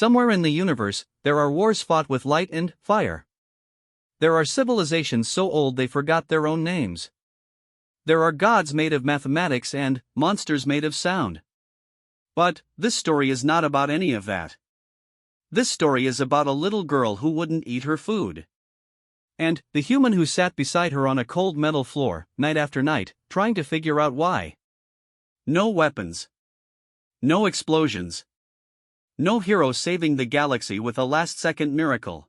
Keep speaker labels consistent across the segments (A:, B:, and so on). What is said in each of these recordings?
A: Somewhere in the universe, there are wars fought with light and fire. There are civilizations so old they forgot their own names. There are gods made of mathematics and monsters made of sound. But this story is not about any of that. This story is about a little girl who wouldn't eat her food. And the human who sat beside her on a cold metal floor, night after night, trying to figure out why. No weapons. No explosions. No hero saving the galaxy with a last-second miracle.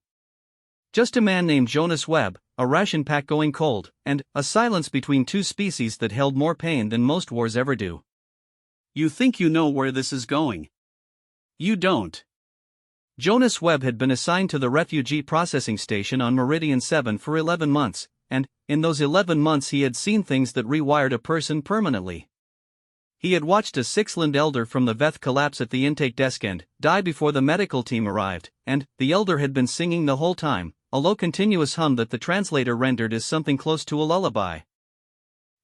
A: Just a man named Jonas Webb, a ration pack going cold, and a silence between two species that held more pain than most wars ever do. You think you know where this is going. You don't. Jonas Webb had been assigned to the refugee processing station on Meridian 7 for 11 months, and, in those 11 months he had seen things that rewired a person permanently. He had watched a Sixland elder from the Veth collapse at the intake desk and die before the medical team arrived, and the elder had been singing the whole time, a low continuous hum that the translator rendered as something close to a lullaby.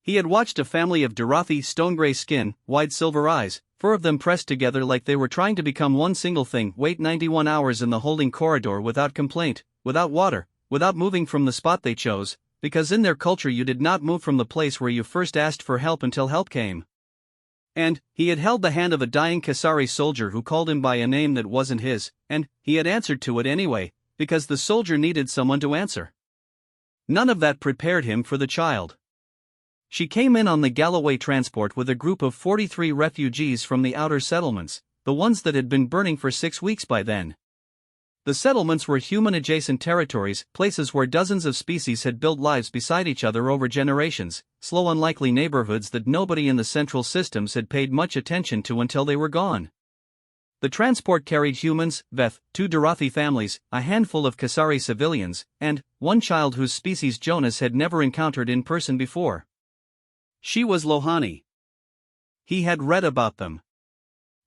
A: He had watched a family of Dorothy stone-gray skin, wide silver eyes, 4 of them pressed together like they were trying to become one single thing, wait 91 hours in the holding corridor without complaint, without water, without moving from the spot they chose, because in their culture you did not move from the place where you first asked for help until help came. And he had held the hand of a dying Kasari soldier who called him by a name that wasn't his, and he had answered to it anyway, because the soldier needed someone to answer. None of that prepared him for the child. She came in on the Galloway transport with a group of 43 refugees from the outer settlements, the ones that had been burning for 6 weeks by then. The settlements were human-adjacent territories, places where dozens of species had built lives beside each other over generations, slow unlikely neighborhoods that nobody in the central systems had paid much attention to until they were gone. The transport carried humans, Veth, 2 Dorothy families, a handful of Kasari civilians, and 1 child whose species Jonas had never encountered in person before. She was Lohani. He had read about them.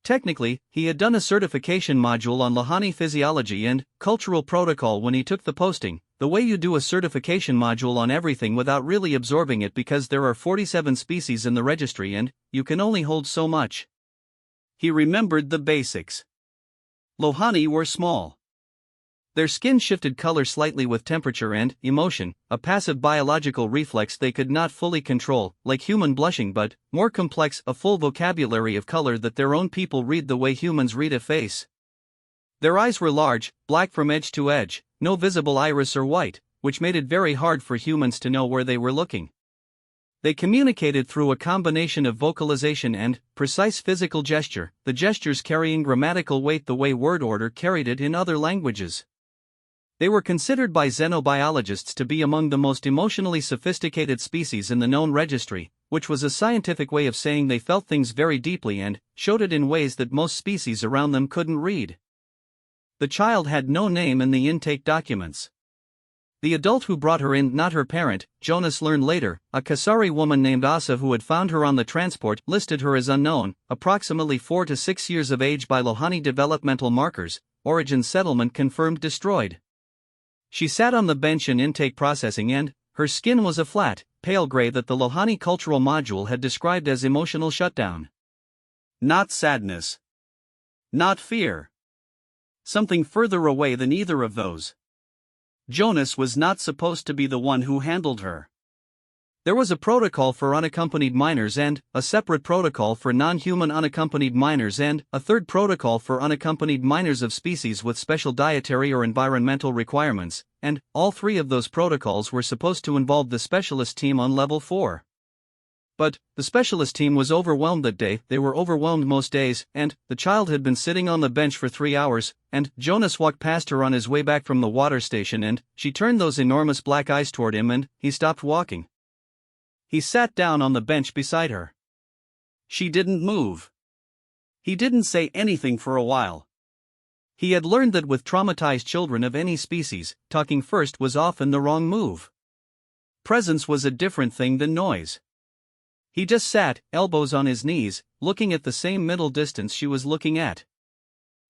A: Technically, he had done a certification module on Lohani physiology and cultural protocol when he took the posting, the way you do a certification module on everything without really absorbing it because there are 47 species in the registry and you can only hold so much. He remembered the basics. Lohani were small. Their skin shifted color slightly with temperature and emotion, a passive biological reflex they could not fully control, like human blushing, but more complex, a full vocabulary of color that their own people read the way humans read a face. Their eyes were large, black from edge to edge, no visible iris or white, which made it very hard for humans to know where they were looking. They communicated through a combination of vocalization and precise physical gesture, the gestures carrying grammatical weight the way word order carried it in other languages. They were considered by xenobiologists to be among the most emotionally sophisticated species in the known registry, which was a scientific way of saying they felt things very deeply and showed it in ways that most species around them couldn't read. The child had no name in the intake documents. The adult who brought her in, not her parent, Jonas learned later, a Kasari woman named Asa who had found her on the transport, listed her as unknown, approximately 4 to 6 years of age by Lohani developmental markers, origin settlement confirmed destroyed. She sat on the bench in intake processing and her skin was a flat, pale gray that the Lohani cultural module had described as emotional shutdown. Not sadness. Not fear. Something further away than either of those. Jonas was not supposed to be the one who handled her. There was a protocol for unaccompanied minors and a separate protocol for non-human unaccompanied minors and a third protocol for unaccompanied minors of species with special dietary or environmental requirements, and all 3 of those protocols were supposed to involve the specialist team on level 4. But the specialist team was overwhelmed that day. They were overwhelmed most days, and the child had been sitting on the bench for 3 hours, and Jonas walked past her on his way back from the water station and she turned those enormous black eyes toward him and he stopped walking. He sat down on the bench beside her. She didn't move. He didn't say anything for a while. He had learned that with traumatized children of any species, talking first was often the wrong move. Presence was a different thing than noise. He just sat, elbows on his knees, looking at the same middle distance she was looking at.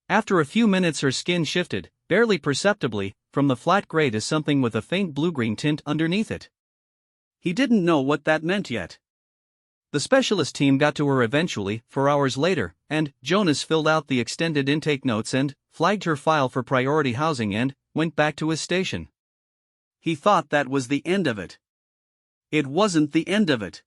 A: After a few minutes her skin shifted, barely perceptibly, from the flat gray to something with a faint blue-green tint underneath it. He didn't know what that meant yet. The specialist team got to her eventually, 4 hours later, and Jonas filled out the extended intake notes and flagged her file for priority housing and went back to his station. He thought that was the end of it. It wasn't the end of it.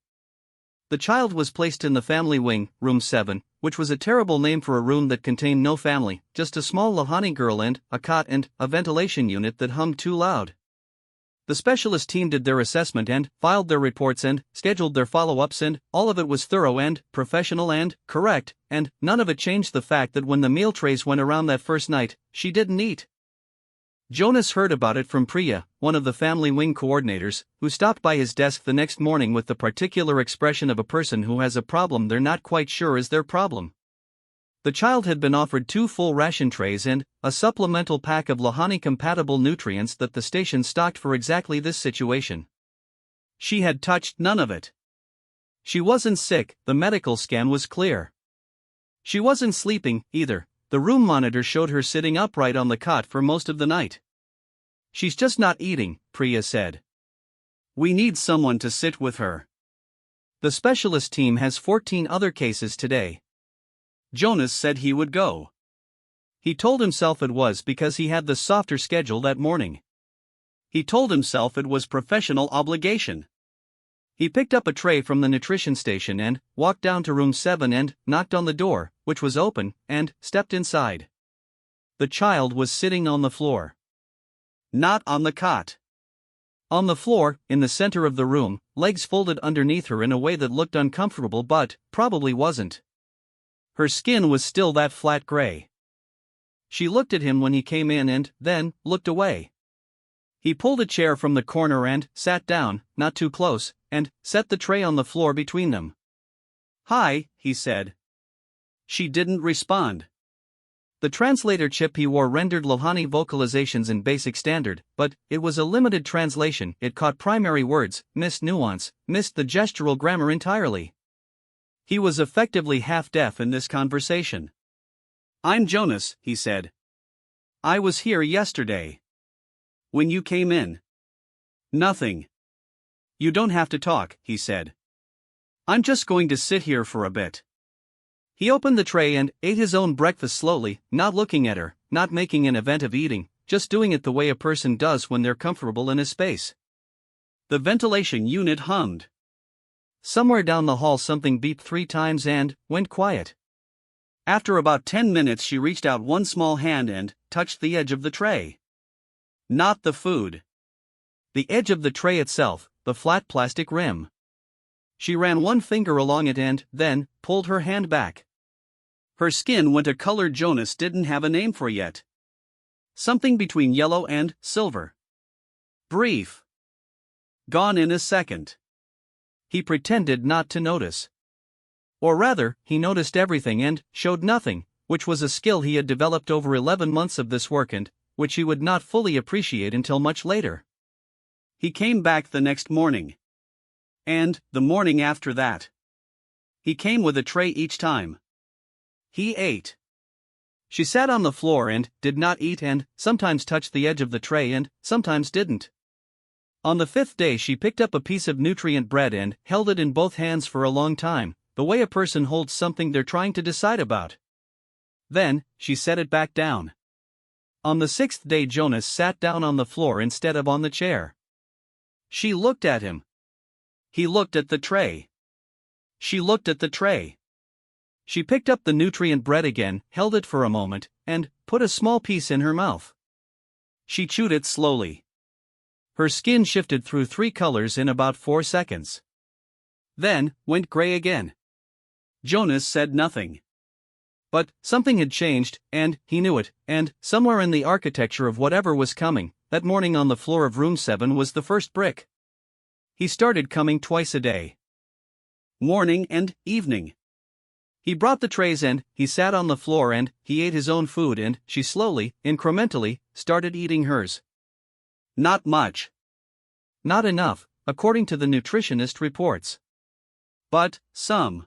A: The child was placed in the family wing, room 7, which was a terrible name for a room that contained no family, just a small Lahani girl and a cot and a ventilation unit that hummed too loud. The specialist team did their assessment and filed their reports and scheduled their follow-ups, and all of it was thorough and professional and correct, and none of it changed the fact that when the meal trays went around that first night, she didn't eat. Jonas heard about it from Priya, one of the family wing coordinators, who stopped by his desk the next morning with the particular expression of a person who has a problem they're not quite sure is their problem. The child had been offered 2 full ration trays and a supplemental pack of Lahani-compatible nutrients that the station stocked for exactly this situation. She had touched none of it. She wasn't sick, the medical scan was clear. She wasn't sleeping, either. The room monitor showed her sitting upright on the cot for most of the night. She's just not eating, Priya said. We need someone to sit with her. The specialist team has 14 other cases today. Jonas said he would go. He told himself it was because he had the softer schedule that morning. He told himself it was professional obligation. He picked up a tray from the nutrition station and walked down to room 7 and knocked on the door, which was open, and stepped inside. The child was sitting on the floor. Not on the cot. On the floor, in the center of the room, legs folded underneath her in a way that looked uncomfortable but probably wasn't. Her skin was still that flat gray. She looked at him when he came in and then looked away. He pulled a chair from the corner and sat down, not too close, and set the tray on the floor between them. Hi, he said. She didn't respond. The translator chip he wore rendered Lohani vocalizations in basic standard, but it was a limited translation. It caught primary words, missed nuance, missed the gestural grammar entirely. He was effectively half-deaf in this conversation. I'm Jonas, he said. I was here yesterday. When you came in. Nothing. You don't have to talk, he said. I'm just going to sit here for a bit. He opened the tray and ate his own breakfast slowly, not looking at her, not making an event of eating, just doing it the way a person does when they're comfortable in a space. The ventilation unit hummed. Somewhere down the hall something beeped 3 times and went quiet. After about 10 minutes she reached out one small hand and touched the edge of the tray. Not the food. The edge of the tray itself, the flat plastic rim. She ran one finger along it and then pulled her hand back. Her skin went a color Jonas didn't have a name for yet. Something between yellow and silver. Brief. Gone in a second. He pretended not to notice. Or rather, he noticed everything and showed nothing, which was a skill he had developed over 11 months of this work and which he would not fully appreciate until much later. He came back the next morning. And the morning after that. He came with a tray each time. He ate. She sat on the floor and did not eat and sometimes touched the edge of the tray and sometimes didn't. On the 5th day she picked up a piece of nutrient bread and held it in both hands for a long time, the way a person holds something they're trying to decide about. Then, she set it back down. On the 6th day Jonas sat down on the floor instead of on the chair. She looked at him. He looked at the tray. She looked at the tray. She picked up the nutrient bread again, held it for a moment, and put a small piece in her mouth. She chewed it slowly. Her skin shifted through 3 colors in about 4 seconds. Then, went gray again. Jonas said nothing. But something had changed, and he knew it, and somewhere in the architecture of whatever was coming, that morning on the floor of room 7 was the first brick. He started coming twice a day. Morning and evening. He brought the trays and he sat on the floor and he ate his own food and she slowly, incrementally, started eating hers. Not much. Not enough, according to the nutritionist reports. But some.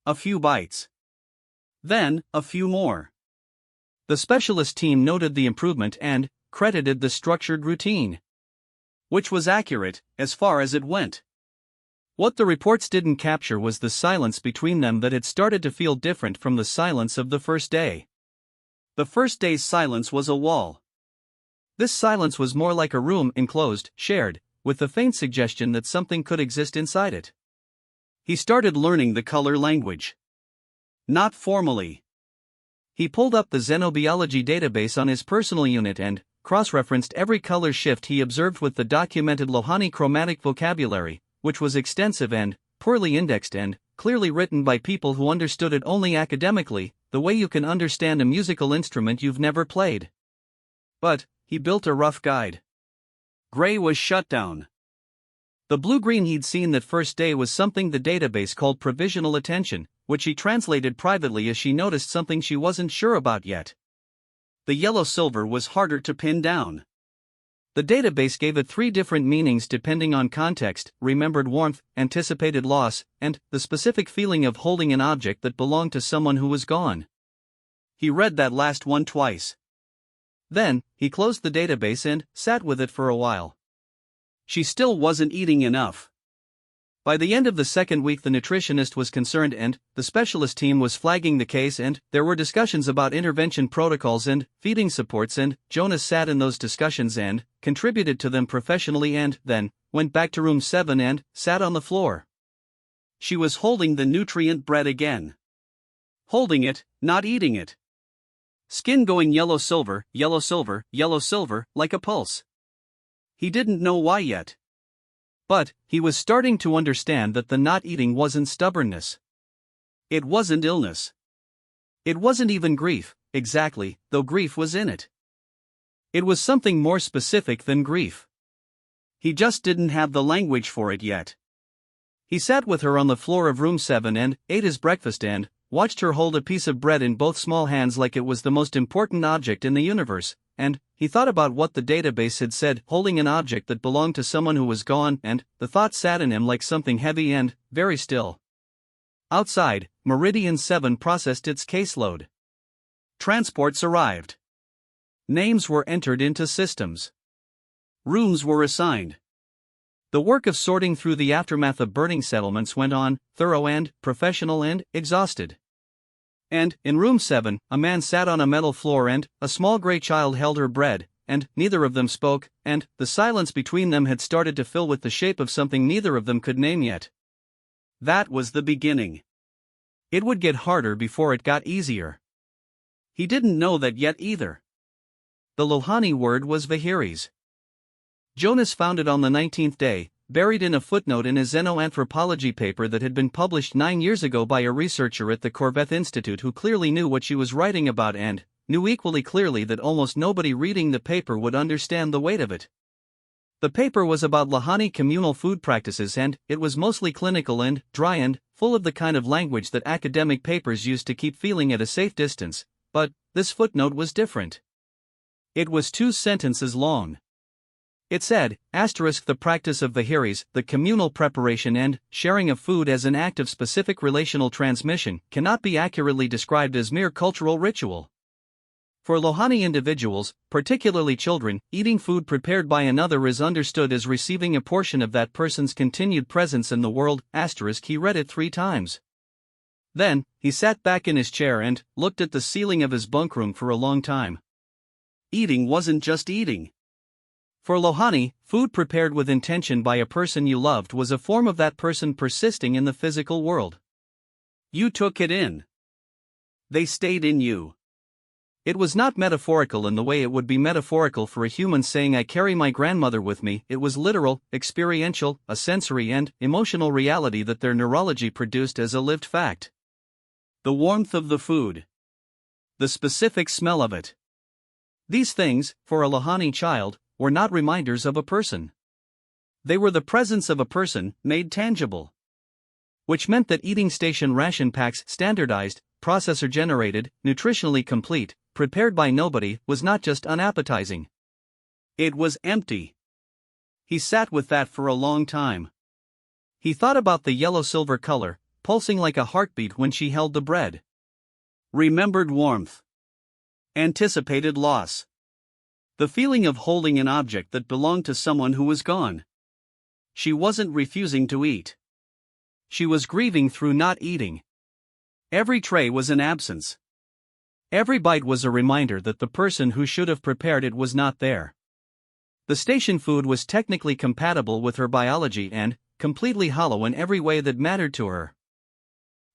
A: A few bites. Then, a few more. The specialist team noted the improvement and credited the structured routine. Which was accurate, as far as it went. What the reports didn't capture was the silence between them that had started to feel different from the silence of the first day. The first day's silence was a wall. This silence was more like a room enclosed, shared, with the faint suggestion that something could exist inside it. He started learning the color language. Not formally. He pulled up the xenobiology database on his personal unit and cross-referenced every color shift he observed with the documented Lohani chromatic vocabulary, which was extensive and poorly indexed and clearly written by people who understood it only academically, the way you can understand a musical instrument you've never played. But he built a rough guide. Gray was shut down. The blue-green he'd seen that first day was something the database called provisional attention, which she translated privately as she noticed something she wasn't sure about yet. The yellow-silver was harder to pin down. The database gave it 3 different meanings depending on context: remembered warmth, anticipated loss, and the specific feeling of holding an object that belonged to someone who was gone. He read that last one twice. Then, he closed the database and sat with it for a while. She still wasn't eating enough. By the end of the second week, the nutritionist was concerned and the specialist team was flagging the case, and there were discussions about intervention protocols and feeding supports, and Jonas sat in those discussions and contributed to them professionally, and then went back to room 7 and sat on the floor. She was holding the nutrient bread again. Holding it, not eating it. Skin going yellow-silver, yellow-silver, yellow-silver, like a pulse. He didn't know why yet. But he was starting to understand that the not eating wasn't stubbornness. It wasn't illness. It wasn't even grief, exactly, though grief was in it. It was something more specific than grief. He just didn't have the language for it yet. He sat with her on the floor of room 7 and ate his breakfast and watched her hold a piece of bread in both small hands like it was the most important object in the universe, and he thought about what the database had said, holding an object that belonged to someone who was gone, and the thought sat in him like something heavy and very still. Outside, Meridian 7 processed its caseload. Transports arrived. Names were entered into systems. Rooms were assigned. The work of sorting through the aftermath of burning settlements went on, thorough and professional and exhausted. And, in room 7, a man sat on a metal floor and a small gray child held her bread, and neither of them spoke, and the silence between them had started to fill with the shape of something neither of them could name yet. That was the beginning. It would get harder before it got easier. He didn't know that yet either. The Lohani word was Vahiris. Jonas found it on the 19th day, buried in a footnote in a xenoanthropology paper that had been published 9 years ago by a researcher at the Corvette Institute who clearly knew what she was writing about and knew equally clearly that almost nobody reading the paper would understand the weight of it. The paper was about Lohani communal food practices, and it was mostly clinical and dry and full of the kind of language that academic papers use to keep feeling at a safe distance, but this footnote was different. It was 2 sentences long. It said, the practice of Vahiris, the communal preparation and sharing of food as an act of specific relational transmission, cannot be accurately described as mere cultural ritual. For Lohani individuals, particularly children, eating food prepared by another is understood as receiving a portion of that person's continued presence in the world. He read it 3 times. Then, he sat back in his chair and looked at the ceiling of his bunkroom for a long time. Eating wasn't just eating. For Lohani, food prepared with intention by a person you loved was a form of that person persisting in the physical world. You took it in. They stayed in you. It was not metaphorical in the way it would be metaphorical for a human saying I carry my grandmother with me. It was literal, experiential, a sensory and emotional reality that their neurology produced as a lived fact. The warmth of the food. The specific smell of it. These things, for a Lohani child, were not reminders of a person. They were the presence of a person, made tangible. Which meant that eating station ration packs, standardized, processor-generated, nutritionally complete, prepared by nobody, was not just unappetizing. It was empty. He sat with that for a long time. He thought about the yellow-silver color, pulsing like a heartbeat when she held the bread. Remembered warmth. Anticipated loss. The feeling of holding an object that belonged to someone who was gone. She wasn't refusing to eat. she was grieving through not eating. Every tray was an absence. Every bite was a reminder that the person who should have prepared it was not there. The station food was technically compatible with her biology and completely hollow in every way that mattered to her.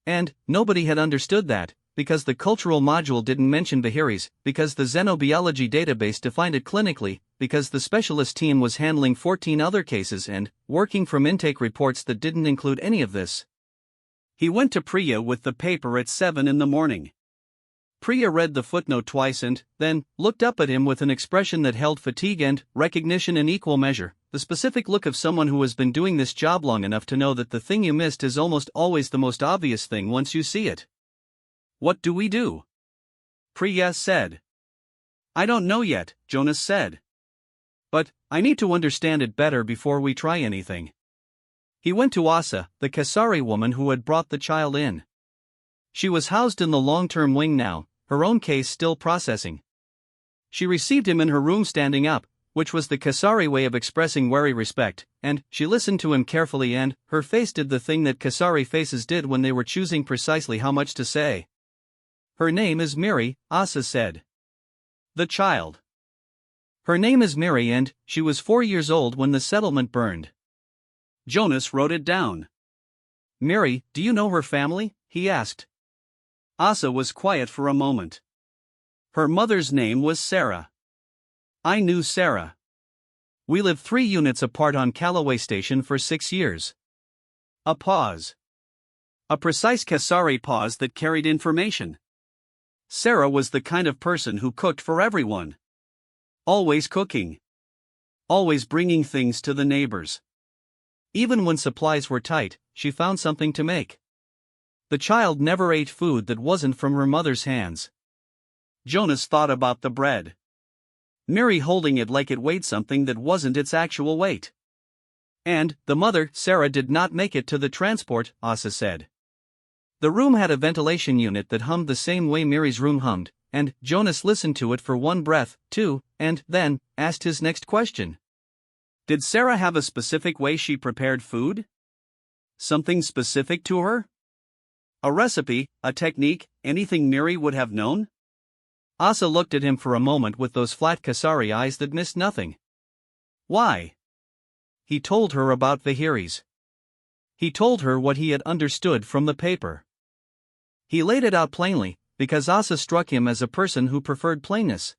A: And nobody had understood that, because the cultural module didn't mention Bahiris, because the xenobiology database defined it clinically, because the specialist team was handling 14 other cases and working from intake reports that didn't include any of this. He went to Priya with the paper at 7 in the morning. Priya read the footnote twice and then looked up at him with an expression that held fatigue and recognition in equal measure, the specific look of someone who has been doing this job long enough to know that the thing you missed is almost always the most obvious thing once you see it. "What do we do?" Priya said. "I don't know yet," Jonas said. "But I need to understand it better before we try anything." He went to Asa, the Kasari woman who had brought the child in. She was housed in the long-term wing now, her own case still processing. She received him in her room standing up, which was the Kasari way of expressing wary respect, and she listened to him carefully and her face did the thing that Kasari faces did when they were choosing precisely how much to say. "Her name is Miri," Asa said. "The child." "Her name is Miri and she was 4 years old when the settlement burned." Jonas wrote it down. "Miri, do you know her family?" he asked. Asa was quiet for a moment. "Her mother's name was Sarah." "I knew Sarah. We lived 3 units apart on Callaway Station for 6 years. A pause. A precise Kasari pause that carried information. Sarah was the kind of person who cooked for everyone. Always cooking. Always bringing things to the neighbors. Even when supplies were tight, she found something to make. The child never ate food that wasn't from her mother's hands. Jonas thought about the bread. Miri holding it like it weighed something that wasn't its actual weight. And the mother, Sarah, did not make it to the transport, Asa said. The room had a ventilation unit that hummed the same way Miri's room hummed, and Jonas listened to it for one breath, too, and then asked his next question. Did Sarah have a specific way she prepared food? Something specific to her? A recipe, a technique, anything Miri would have known? Asa looked at him for a moment with those flat Kasari eyes that missed nothing. Why? He told her about Vahiris. He told her what he had understood from the paper. He laid it out plainly, because Asa struck him as a person who preferred plainness.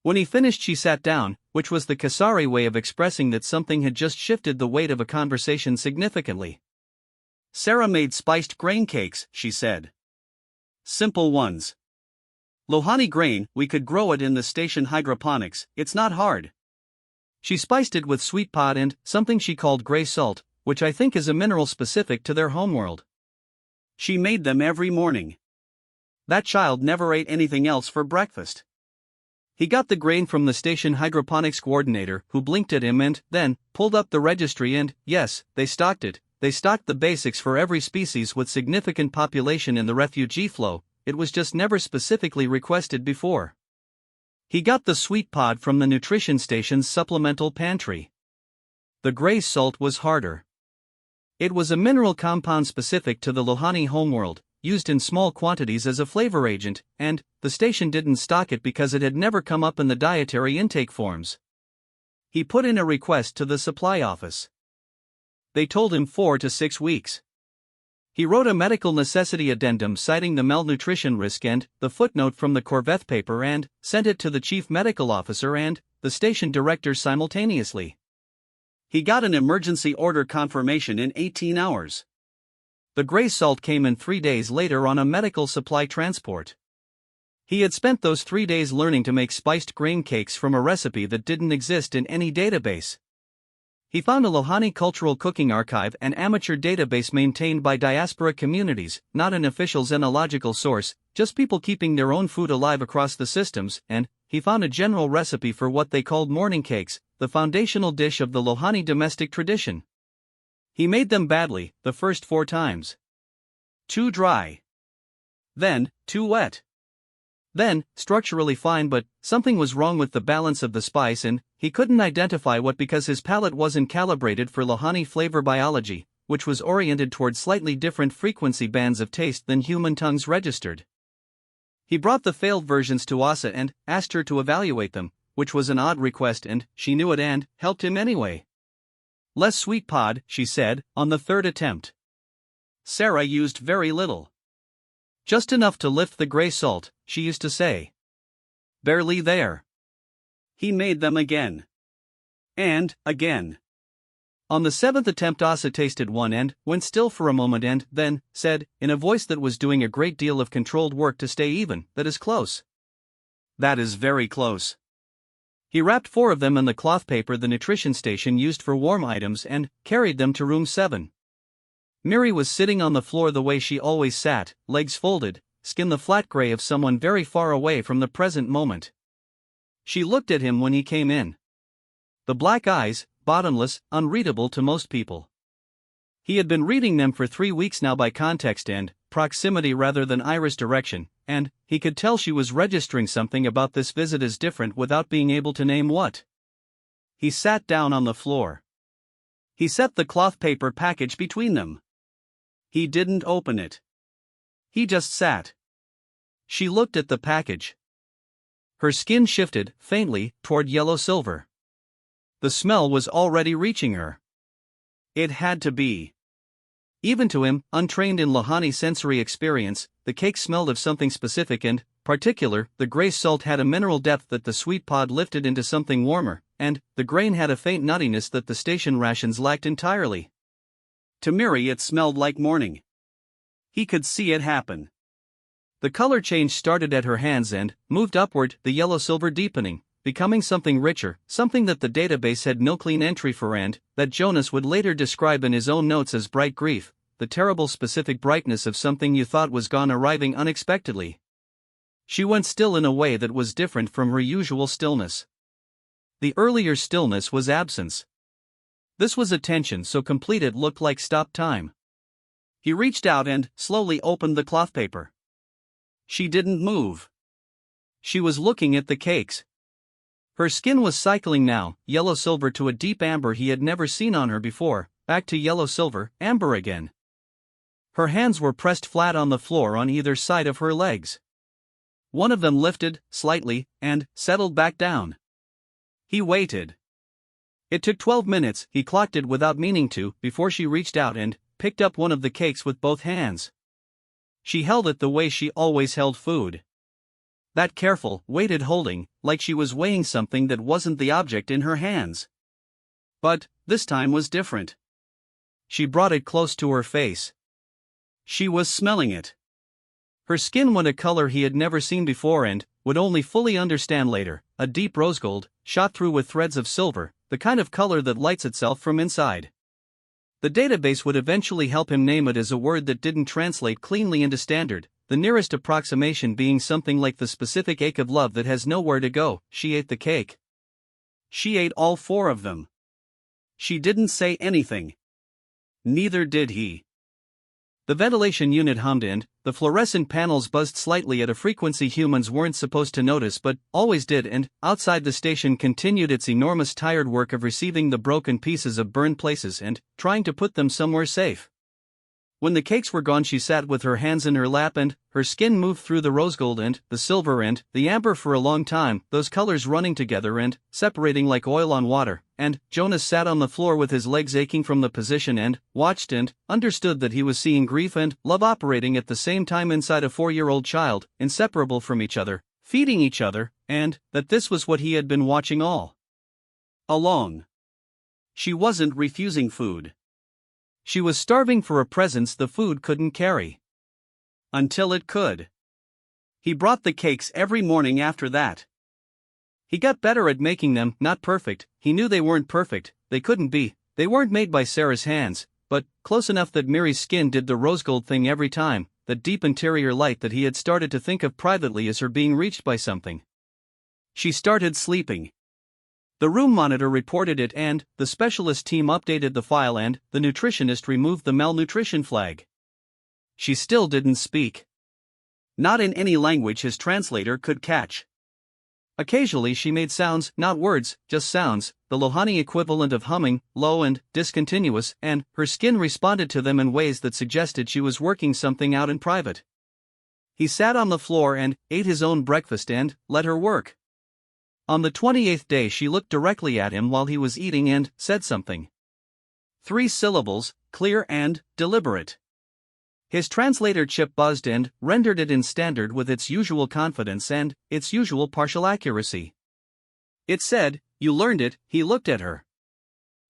A: When he finished, she sat down, which was the Kasari way of expressing that something had just shifted the weight of a conversation significantly. Sarah made spiced grain cakes, she said. Simple ones. Lohani grain, we could grow it in the station hydroponics, it's not hard. She spiced it with sweet pot and something she called gray salt, which I think is a mineral specific to their homeworld. She made them every morning. That child never ate anything else for breakfast. He got the grain from the station hydroponics coordinator, who blinked at him and then pulled up the registry and, yes, they stocked it. They stocked the basics for every species with significant population in the refugee flow, it was just never specifically requested before. He got the sweet pod from the nutrition station's supplemental pantry. The gray salt was harder. It was a mineral compound specific to the Lohani homeworld, used in small quantities as a flavor agent, and the station didn't stock it because it had never come up in the dietary intake forms. He put in a request to the supply office. They told him 4 to 6 weeks. He wrote a medical necessity addendum citing the malnutrition risk and the footnote from the Corvette paper and sent it to the chief medical officer and the station director simultaneously. He got an emergency order confirmation in 18 hours. The gray salt came in 3 days later on a medical supply transport. He had spent those 3 days learning to make spiced grain cakes from a recipe that didn't exist in any database. He found a Lohani cultural cooking archive, an amateur database maintained by diaspora communities, not an official xenological source, just people keeping their own food alive across the systems, and he found a general recipe for what they called morning cakes, the foundational dish of the Lohani domestic tradition. He made them badly, the first 4 times. Too dry. Then, too wet. Then, structurally fine, but something was wrong with the balance of the spice and he couldn't identify what because his palate wasn't calibrated for Lohani flavor biology, which was oriented toward slightly different frequency bands of taste than human tongues registered. He brought the failed versions to Asa and asked her to evaluate them, which was an odd request, and she knew it and helped him anyway. "Less sweet pod," she said, on the third attempt. Sarah used very little. "Just enough to lift the gray salt," she used to say. "Barely there." He made them again. And again. On the seventh attempt Asa tasted one and went still for a moment and then said, in a voice that was doing a great deal of controlled work to stay even, "That is close. That is very close." He wrapped 4 of them in the cloth paper the nutrition station used for warm items and carried them to room 7. Miri was sitting on the floor the way she always sat, legs folded, skin the flat gray of someone very far away from the present moment. She looked at him when he came in. The black eyes, bottomless, unreadable to most people. He had been reading them for 3 weeks now by context and proximity rather than iris direction, and he could tell she was registering something about this visit as different without being able to name what. He sat down on the floor. He set the cloth paper package between them. He didn't open it. He just sat. She looked at the package. Her skin shifted, faintly, toward yellow-silver. The smell was already reaching her. It had to be. Even to him, untrained in Lahani sensory experience, the cake smelled of something specific and particular. The gray salt had a mineral depth that the sweet pod lifted into something warmer, and the grain had a faint nuttiness that the station rations lacked entirely. To Miri it smelled like morning. He could see it happen. The color change started at her hands and moved upward, the yellow-silver deepening, becoming something richer, something that the database had no clean entry for and that Jonas would later describe in his own notes as bright grief, the terrible specific brightness of something you thought was gone arriving unexpectedly. She went still in a way that was different from her usual stillness. The earlier stillness was absence. This was attention so complete it looked like stopped time. He reached out and slowly opened the cloth paper. She didn't move. She was looking at the cakes. Her skin was cycling now, yellow-silver to a deep amber he had never seen on her before, back to yellow-silver, amber again. Her hands were pressed flat on the floor on either side of her legs. One of them lifted, slightly, and settled back down. He waited. It took 12 minutes, he clocked it without meaning to, before she reached out and picked up one of the cakes with both hands. She held it the way she always held food. That careful, weighted holding, like she was weighing something that wasn't the object in her hands. But this time was different. She brought it close to her face. She was smelling it. Her skin went a color he had never seen before and would only fully understand later, a deep rose gold, shot through with threads of silver, the kind of color that lights itself from inside. The database would eventually help him name it as a word that didn't translate cleanly into standard, the nearest approximation being something like the specific ache of love that has nowhere to go. She ate the cake. She ate all 4 of them. She didn't say anything. Neither did he. The ventilation unit hummed and the fluorescent panels buzzed slightly at a frequency humans weren't supposed to notice but always did, and outside the station continued its enormous tired work of receiving the broken pieces of burned places and trying to put them somewhere safe. When the cakes were gone she sat with her hands in her lap and her skin moved through the rose gold and the silver and the amber for a long time, those colors running together and separating like oil on water, and Jonas sat on the floor with his legs aching from the position and watched and understood that he was seeing grief and love operating at the same time inside a 4-year-old child, inseparable from each other, feeding each other, and that this was what he had been watching all along. She wasn't refusing food. She was starving for a presence the food couldn't carry. Until it could. He brought the cakes every morning after that. He got better at making them, not perfect, he knew they weren't perfect, they couldn't be, they weren't made by Sarah's hands, but close enough that Miri's skin did the rose gold thing every time, that deep interior light that he had started to think of privately as her being reached by something. She started sleeping. The room monitor reported it and the specialist team updated the file and the nutritionist removed the malnutrition flag. She still didn't speak. Not in any language his translator could catch. Occasionally she made sounds, not words, just sounds, the Lohani equivalent of humming, low and discontinuous, and her skin responded to them in ways that suggested she was working something out in private. He sat on the floor and ate his own breakfast and let her work. On the 28th day she looked directly at him while he was eating and said something. 3 syllables, clear and deliberate. His translator chip buzzed and rendered it in standard with its usual confidence and its usual partial accuracy. It said, "You learned it." He looked at her.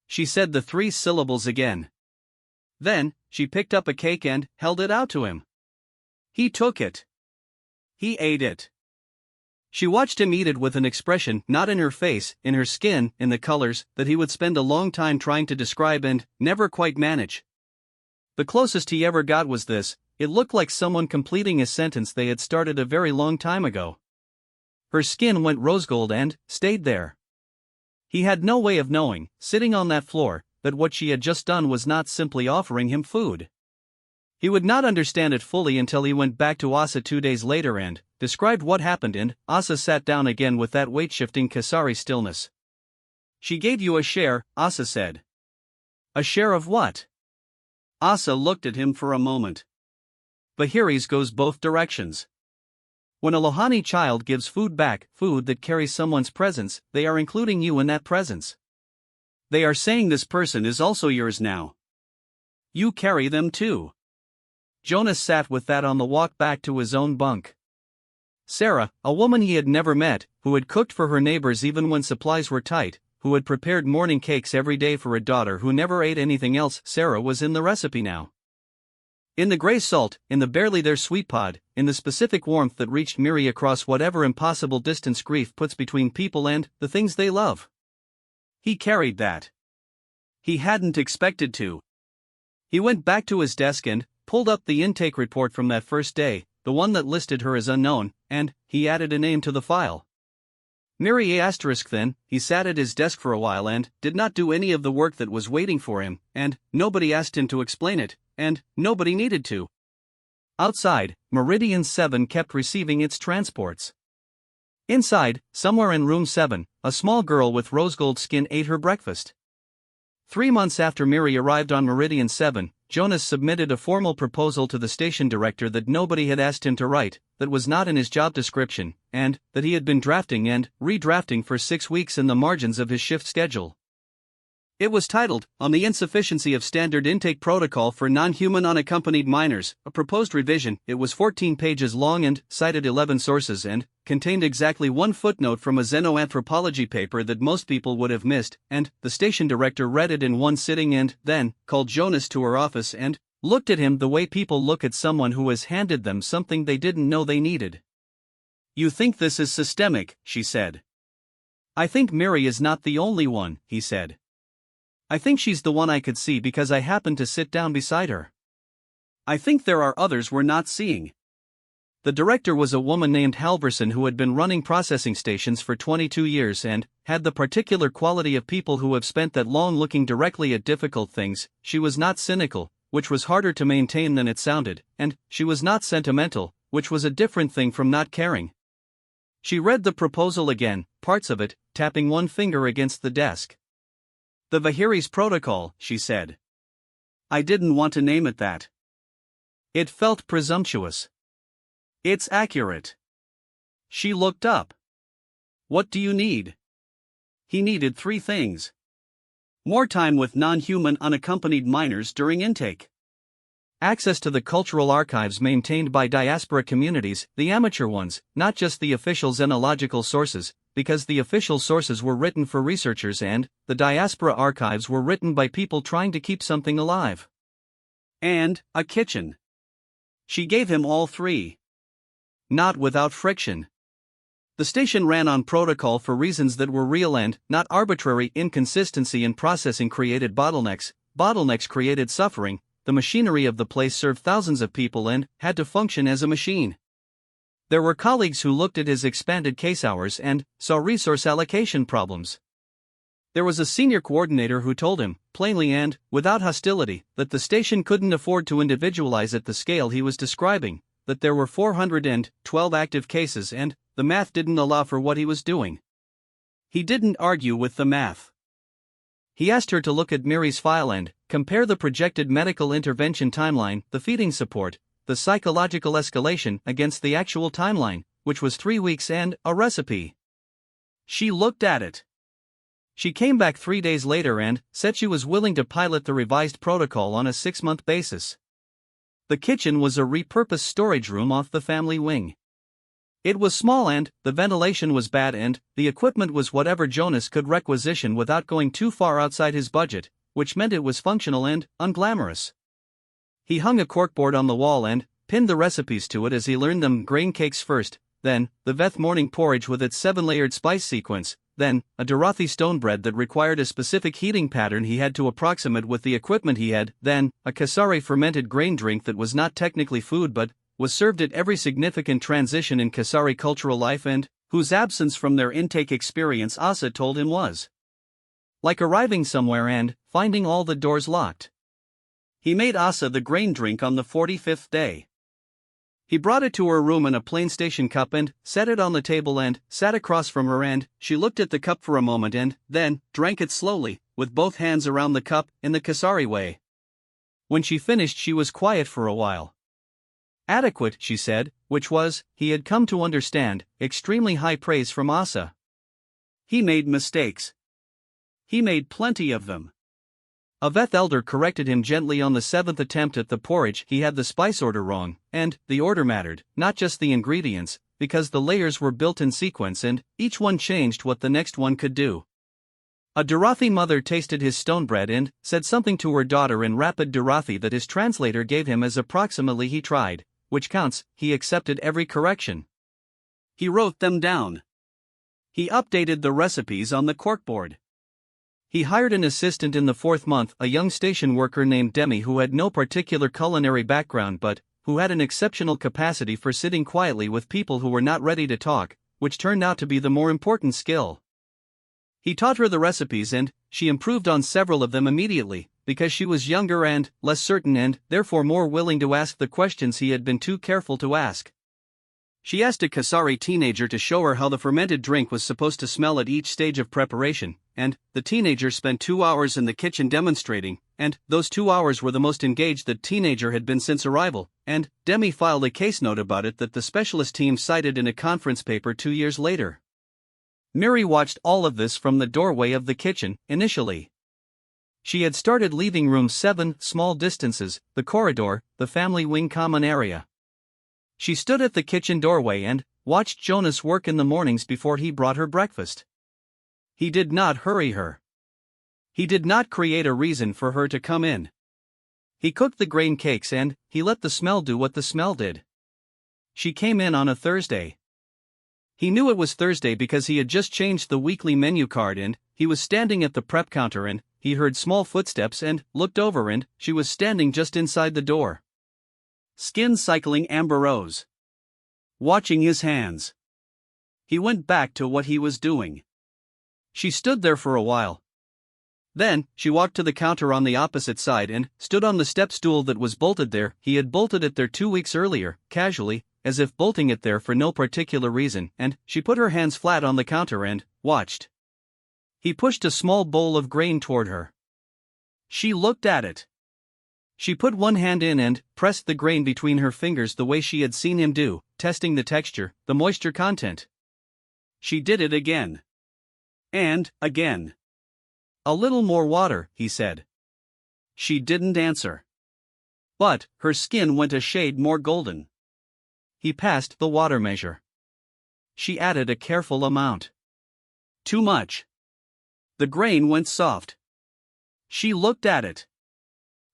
A: She said the 3 syllables again. Then, she picked up a cake and held it out to him. He took it. He ate it. She watched him eat it with an expression not in her face, in her skin, in the colors, that he would spend a long time trying to describe and never quite manage. The closest he ever got was this: it looked like someone completing a sentence they had started a very long time ago. Her skin went rose gold and stayed there. He had no way of knowing, sitting on that floor, that what she had just done was not simply offering him food. He would not understand it fully until he went back to Asa 2 days later and described what happened, and Asa sat down again with that weight-shifting Kasari stillness. "She gave you a share," Asa said. "A share of what?" Asa looked at him for a moment. Bahiris goes both directions. When a Lohani child gives food back, food that carries someone's presence, they are including you in that presence. They are saying this person is also yours now. You carry them too. Jonas sat with that on the walk back to his own bunk. Sarah, a woman he had never met, who had cooked for her neighbors even when supplies were tight, who had prepared morning cakes every day for a daughter who never ate anything else, Sarah was in the recipe now. In the gray salt, in the barely there sweet pod, in the specific warmth that reached Miri across whatever impossible distance grief puts between people and the things they love. He carried that. He hadn't expected to. He went back to his desk and pulled up the intake report from that first day, the one that listed her as unknown, and he added a name to the file. Miri asterisk. Then, he sat at his desk for a while and did not do any of the work that was waiting for him, and nobody asked him to explain it, and nobody needed to. Outside, Meridian 7 kept receiving its transports. Inside, somewhere in room 7, a small girl with rose gold skin ate her breakfast. 3 months after Miri arrived on Meridian 7, Jonas submitted a formal proposal to the station director that nobody had asked him to write, that was not in his job description, and that he had been drafting and redrafting for 6 weeks in the margins of his shift schedule. It was titled, "On the Insufficiency of Standard Intake Protocol for Non-Human Unaccompanied Minors, a Proposed Revision." It was 14 pages long and cited 11 sources and contained exactly one footnote from a xenoanthropology paper that most people would have missed, and the station director read it in one sitting and then called Jonas to her office and looked at him the way people look at someone who has handed them something they didn't know they needed. "You think this is systemic," she said. "I think Miri is not the only one," he said. "I think she's the one I could see because I happened to sit down beside her. I think there are others we're not seeing." The director was a woman named Halverson who had been running processing stations for 22 years and had the particular quality of people who have spent that long looking directly at difficult things. She was not cynical, which was harder to maintain than it sounded, and she was not sentimental, which was a different thing from not caring. She read the proposal again, parts of it, tapping one finger against the desk. "The Vahiri's Protocol," she said. "I didn't want to name it that. It felt presumptuous. It's accurate." She looked up. "What do you need?" He needed 3 things. More time with non-human unaccompanied minors during intake. Access to the cultural archives maintained by diaspora communities, the amateur ones, not just the official xenological sources, because the official sources were written for researchers and the diaspora archives were written by people trying to keep something alive. And a kitchen. She gave him all 3. Not without friction. The station ran on protocol for reasons that were real and not arbitrary. Inconsistency in processing created bottlenecks, bottlenecks created suffering. The machinery of the place served thousands of people and had to function as a machine. There were colleagues who looked at his expanded case hours and saw resource allocation problems. There was a senior coordinator who told him, plainly and without hostility, that the station couldn't afford to individualize at the scale he was describing, that there were 412 active cases and the math didn't allow for what he was doing. He didn't argue with the math. He asked her to look at Mary's file and compare the projected medical intervention timeline, the feeding support, the psychological escalation against the actual timeline, which was 3 weeks, and a recipe. She looked at it. She came back 3 days later and said she was willing to pilot the revised protocol on a 6-month basis. The kitchen was a repurposed storage room off the family wing. It was small and the ventilation was bad and the equipment was whatever Jonas could requisition without going too far outside his budget, which meant it was functional and unglamorous. He hung a corkboard on the wall and pinned the recipes to it as he learned them: grain cakes first, then the Veth morning porridge with its 7-layered spice sequence, then a Dorothy stone bread that required a specific heating pattern he had to approximate with the equipment he had, then a Kasari fermented grain drink that was not technically food but was served at every significant transition in Kasari cultural life and whose absence from their intake experience Asa told him was like arriving somewhere and finding all the doors locked. He made Asa the grain drink on the 45th day. He brought it to her room in a plain station cup and set it on the table and sat across from her, and she looked at the cup for a moment and then drank it slowly, with both hands around the cup in the Kasari way. When she finished, she was quiet for a while. Adequate, she said, which was, he had come to understand, extremely high praise from Asa. He made mistakes. He made plenty of them. A Veth elder corrected him gently on the 7th attempt at the porridge. He had the spice order wrong, and the order mattered, not just the ingredients, because the layers were built in sequence and each one changed what the next one could do. A Dorothy mother tasted his stone bread and said something to her daughter in rapid Dorothy that his translator gave him as approximately he tried, which counts. He accepted every correction. He wrote them down. He updated the recipes on the corkboard. He hired an assistant in the 4th month, a young station worker named Demi who had no particular culinary background but who had an exceptional capacity for sitting quietly with people who were not ready to talk, which turned out to be the more important skill. He taught her the recipes and she improved on several of them immediately, because she was younger and less certain and therefore more willing to ask the questions he had been too careful to ask. She asked a Kasari teenager to show her how the fermented drink was supposed to smell at each stage of preparation, and the teenager spent 2 hours in the kitchen demonstrating, and those 2 hours were the most engaged the teenager had been since arrival, and Demi filed a case note about it that the specialist team cited in a conference paper 2 years later. Mary watched all of this from the doorway of the kitchen, initially. She had started leaving room 7 small distances, the corridor, the family wing common area. She stood at the kitchen doorway and watched Jonas work in the mornings before he brought her breakfast. He did not hurry her. He did not create a reason for her to come in. He cooked the grain cakes and he let the smell do what the smell did. She came in on a Thursday. He knew it was Thursday because he had just changed the weekly menu card and he was standing at the prep counter and he heard small footsteps and looked over and she was standing just inside the door. Skin cycling Amber Rose. Watching his hands. He went back to what he was doing. She stood there for a while. Then, she walked to the counter on the opposite side and stood on the step stool that was bolted there. He had bolted it there 2 weeks earlier, casually, as if bolting it there for no particular reason, and she put her hands flat on the counter and watched. He pushed a small bowl of grain toward her. She looked at it. She put one hand in and pressed the grain between her fingers the way she had seen him do, testing the texture, the moisture content. She did it again. And again. "A little more water," he said. She didn't answer. But her skin went a shade more golden. He passed the water measure. She added a careful amount. Too much. The grain went soft. She looked at it.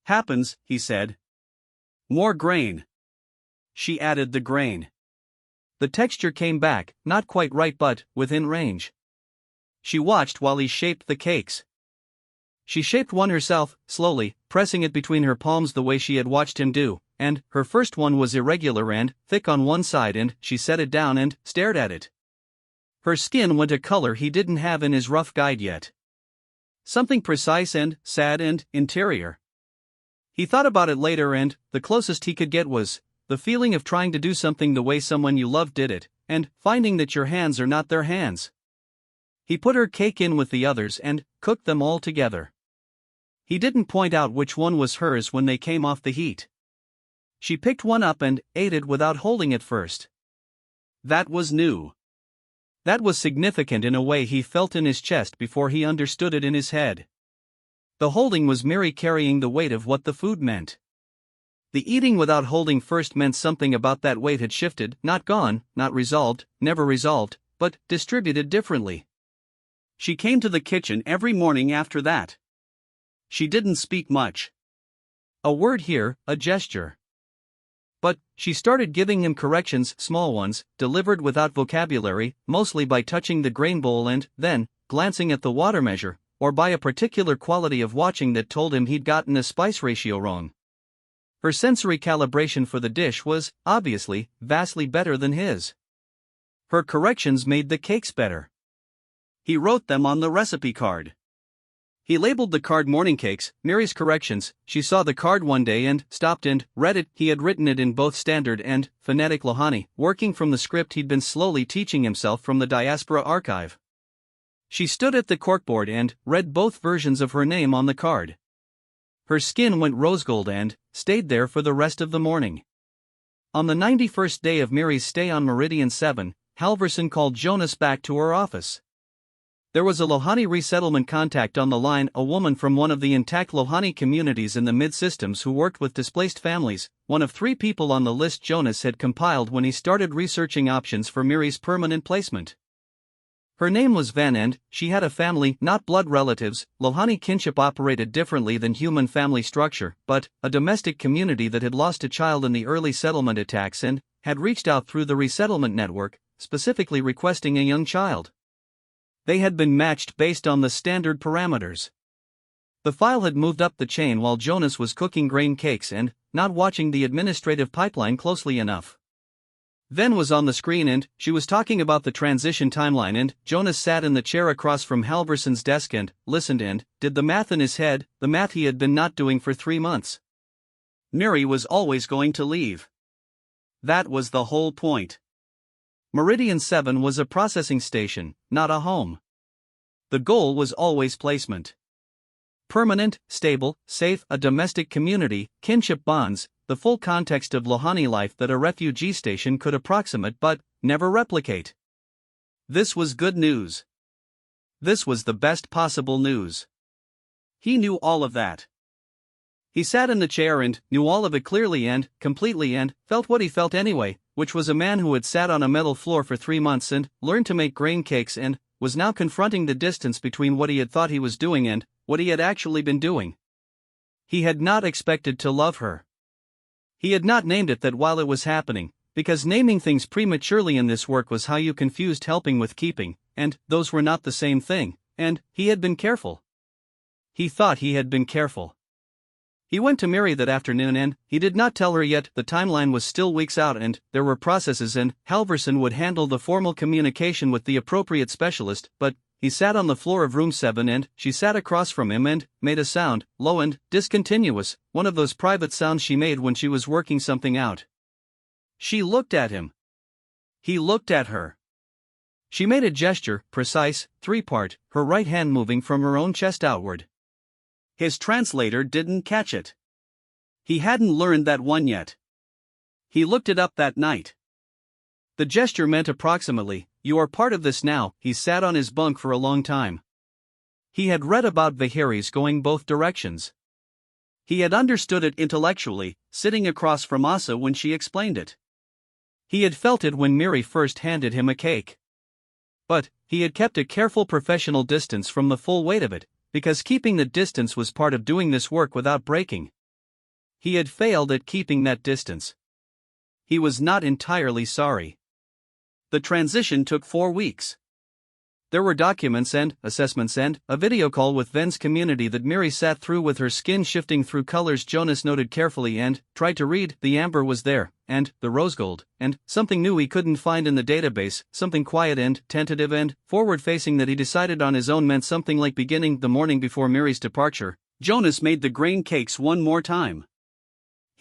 A: "Happens," he said. "More grain." She added the grain. The texture came back, not quite right but within range. She watched while he shaped the cakes. She shaped one herself, slowly, pressing it between her palms the way she had watched him do, and her first one was irregular and thick on one side and she set it down and stared at it. Her skin went a color he didn't have in his rough guide yet. Something precise and sad and interior. He thought about it later and the closest he could get was the feeling of trying to do something the way someone you loved did it, and finding that your hands are not their hands. He put her cake in with the others and cooked them all together. He didn't point out which one was hers when they came off the heat. She picked one up and ate it without holding it first. That was new. That was significant in a way he felt in his chest before he understood it in his head. The holding was Mary carrying the weight of what the food meant. The eating without holding first meant something about that weight had shifted, not gone, not resolved, never resolved, but distributed differently. She came to the kitchen every morning after that. She didn't speak much. A word here, a gesture. But she started giving him corrections, small ones, delivered without vocabulary, mostly by touching the grain bowl and, then, glancing at the water measure, or by a particular quality of watching that told him he'd gotten a spice ratio wrong. Her sensory calibration for the dish was, obviously, vastly better than his. Her corrections made the cakes better. He wrote them on the recipe card. He labeled the card morning cakes, Mary's corrections. She saw the card one day and stopped and read it. He had written it in both standard and phonetic Lohani, working from the script he'd been slowly teaching himself from the diaspora archive. She stood at the corkboard and read both versions of her name on the card. Her skin went rose gold and stayed there for the rest of the morning. On the 91st day of Mary's stay on Meridian 7, Halverson called Jonas back to her office. There was a Lohani resettlement contact on the line, a woman from one of the intact Lohani communities in the mid-systems who worked with displaced families, one of 3 people on the list Jonas had compiled when he started researching options for Mary's permanent placement. Her name was Ven and she had a family, not blood relatives. Lohani kinship operated differently than human family structure, but a domestic community that had lost a child in the early settlement attacks and had reached out through the resettlement network, specifically requesting a young child. They had been matched based on the standard parameters. The file had moved up the chain while Jonas was cooking grain cakes and not watching the administrative pipeline closely enough. Ven was on the screen and she was talking about the transition timeline, and Jonas sat in the chair across from Halverson's desk and listened and did the math in his head, the math he had been not doing for 3 months. Mary was always going to leave. That was the whole point. Meridian 7 was a processing station, not a home. The goal was always placement. Permanent, stable, safe, a domestic community, kinship bonds, the full context of Lohani life that a refugee station could approximate but never replicate. This was good news. This was the best possible news. He knew all of that. He sat in the chair and knew all of it clearly and completely and felt what he felt anyway, which was a man who had sat on a metal floor for 3 months and learned to make grain cakes and was now confronting the distance between what he had thought he was doing and what he had actually been doing. He had not expected to love her. He had not named it that while it was happening, because naming things prematurely in this work was how you confused helping with keeping, and those were not the same thing, and he had been careful. He thought he had been careful. He went to Mary that afternoon and he did not tell her yet. The timeline was still weeks out and there were processes and Halverson would handle the formal communication with the appropriate specialist, but he sat on the floor of room 7 and she sat across from him and made a sound, low and discontinuous, one of those private sounds she made when she was working something out. She looked at him. He looked at her. She made a gesture, precise, 3-part, her right hand moving from her own chest outward. His translator didn't catch it. He hadn't learned that one yet. He looked it up that night. The gesture meant approximately, "You are part of this now." He sat on his bunk for a long time. He had read about Viharis going both directions. He had understood it intellectually, sitting across from Asa when she explained it. He had felt it when Miri first handed him a cake. But he had kept a careful professional distance from the full weight of it, because keeping the distance was part of doing this work without breaking. He had failed at keeping that distance. He was not entirely sorry. The transition took 4 weeks. There were documents and assessments and a video call with Ven's community that Miri sat through with her skin shifting through colors Jonas noted carefully and tried to read. The amber was there, and the rose gold, and something new he couldn't find in the database, something quiet and tentative and forward-facing that he decided on his own meant something like beginning the morning before Miri's departure. Jonas made the grain cakes one more time.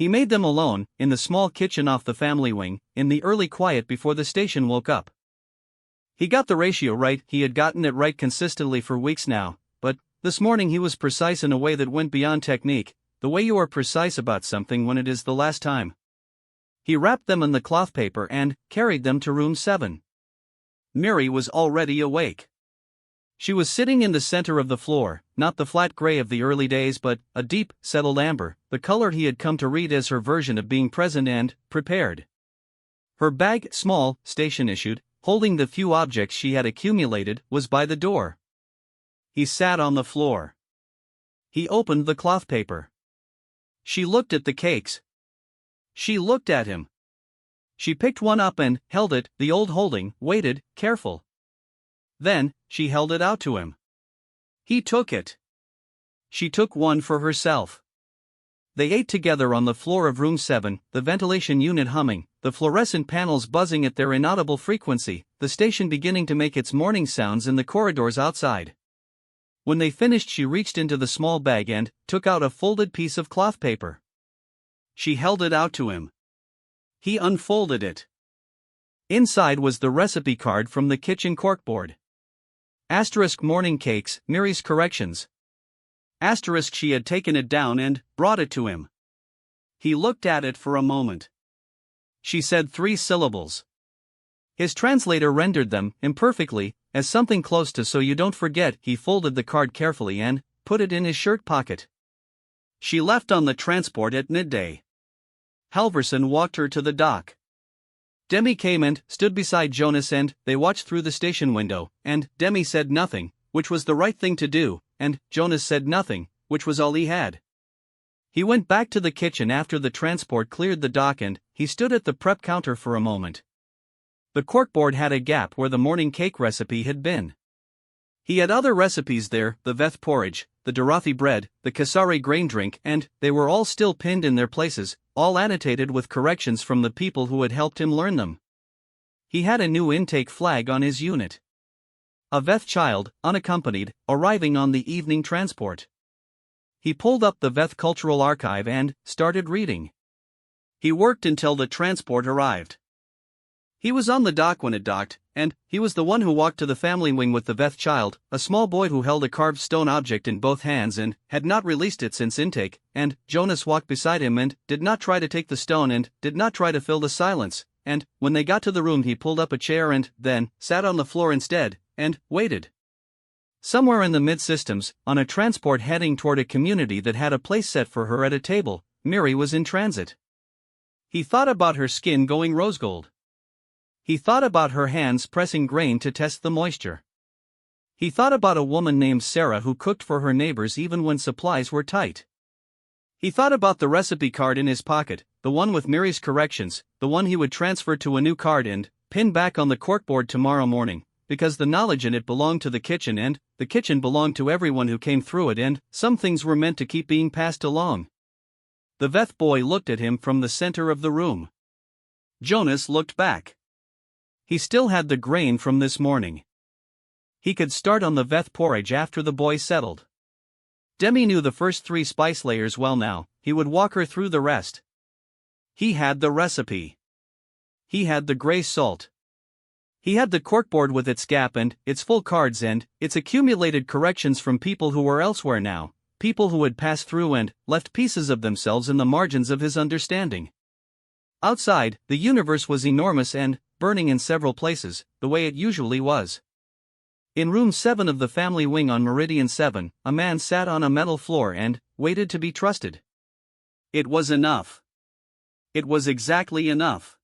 A: He made them alone, in the small kitchen off the family wing, in the early quiet before the station woke up. He got the ratio right. He had gotten it right consistently for weeks now, but this morning he was precise in a way that went beyond technique, the way you are precise about something when it is the last time. He wrapped them in the cloth paper and carried them to room 7. Mary was already awake. She was sitting in the center of the floor, not the flat gray of the early days but a deep, settled amber, the color he had come to read as her version of being present and prepared. Her bag, small, station-issued, holding the few objects she had accumulated, was by the door. He sat on the floor. He opened the cloth paper. She looked at the cakes. She looked at him. She picked one up and held it, the old holding, waited, careful. Then, she held it out to him. He took it. She took one for herself. They ate together on the floor of room 7, the ventilation unit humming, the fluorescent panels buzzing at their inaudible frequency, the station beginning to make its morning sounds in the corridors outside. When they finished, she reached into the small bag and took out a folded piece of cloth paper. She held it out to him. He unfolded it. Inside was the recipe card from the kitchen corkboard. Asterisk morning cakes, Mary's corrections. Asterisk she had taken it down and brought it to him. He looked at it for a moment. She said 3 syllables. His translator rendered them, imperfectly, as something close to "so you don't forget." He folded the card carefully and put it in his shirt pocket. She left on the transport at midday. Halverson walked her to the dock. Demi came and stood beside Jonas and they watched through the station window, and Demi said nothing, which was the right thing to do, and Jonas said nothing, which was all he had. He went back to the kitchen after the transport cleared the dock and he stood at the prep counter for a moment. The corkboard had a gap where the morning cake recipe had been. He had other recipes there, the Veth porridge, the Dorothi bread, the Kasari grain drink, and they were all still pinned in their places, all annotated with corrections from the people who had helped him learn them. He had a new intake flag on his unit. A Veth child, unaccompanied, arriving on the evening transport. He pulled up the Veth Cultural Archive and started reading. He worked until the transport arrived. He was on the dock when it docked, and he was the one who walked to the family wing with the Veth child, a small boy who held a carved stone object in both hands and had not released it since intake, and Jonas walked beside him and did not try to take the stone and did not try to fill the silence, and when they got to the room he pulled up a chair and then sat on the floor instead, and waited. Somewhere in the mid-systems, on a transport heading toward a community that had a place set for her at a table, Mary was in transit. He thought about her skin going rose gold. He thought about her hands pressing grain to test the moisture. He thought about a woman named Sarah who cooked for her neighbors even when supplies were tight. He thought about the recipe card in his pocket, the one with Mary's corrections, the one he would transfer to a new card and pin back on the corkboard tomorrow morning, because the knowledge in it belonged to the kitchen and the kitchen belonged to everyone who came through it, and some things were meant to keep being passed along. The Veth boy looked at him from the center of the room. Jonas looked back. He still had the grain from this morning. He could start on the Veth porridge after the boy settled. Demi knew the first 3 spice layers well now, he would walk her through the rest. He had the recipe. He had the gray salt. He had the corkboard with its gap and its full cards and its accumulated corrections from people who were elsewhere now, people who had passed through and left pieces of themselves in the margins of his understanding. Outside, the universe was enormous and burning in several places, the way it usually was. In room 7 of the family wing on Meridian 7, a man sat on a metal floor and waited to be trusted. It was enough. It was exactly enough.